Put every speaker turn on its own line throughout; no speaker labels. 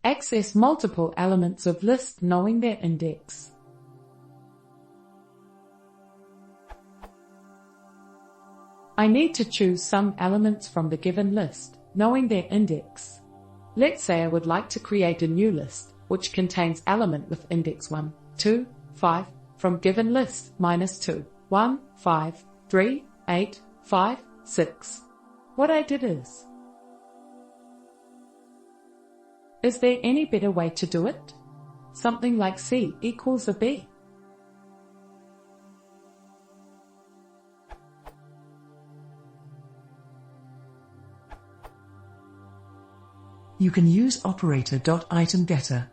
Access multiple elements of list knowing their index. I need to choose some elements from the given list, knowing their index. Let's say I would like to create a new list, which contains element with index 1, 2, 5, from given list -2, 1, 5, 3, 8, 5, 6. What I did is there any better way to do it? Something like C equals a B.
You can use operator.itemGetter.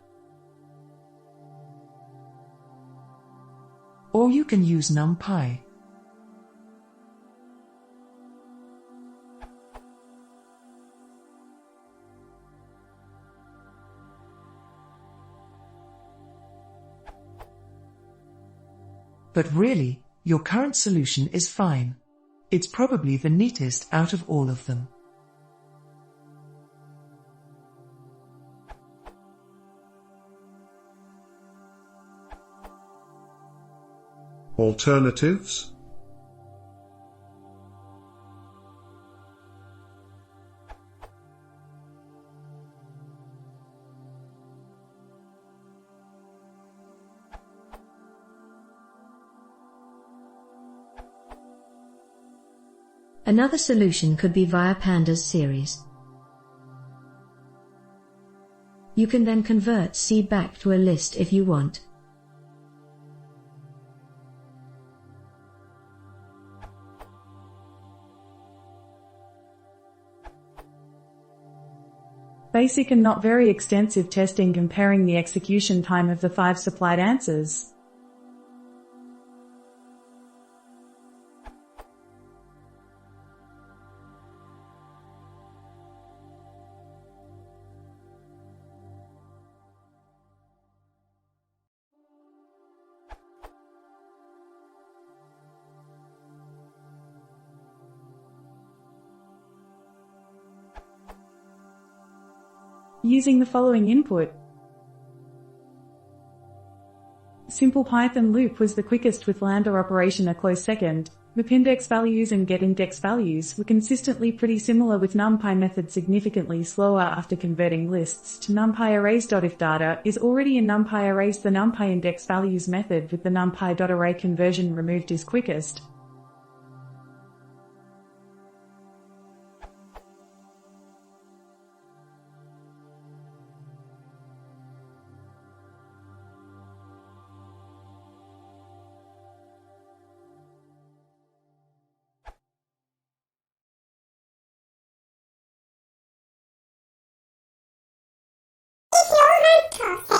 Or you can use NumPy. But really, your current solution is fine. It's probably the neatest out of all of them.
Alternatives?
Another solution could be via Pandas series. You can then convert C back to a list if you want.
Basic and not very extensive testing comparing the execution time of the 5 supplied answers. Using the following input. Simple Python loop was the quickest with lambda operation a close second. Mapindex values and getIndex values were consistently pretty similar with NumPy method significantly slower after converting lists to NumPy arrays. If data is already in NumPy arrays, the NumPy index values method with the NumPy.array conversion removed is quickest.
If you like coffee.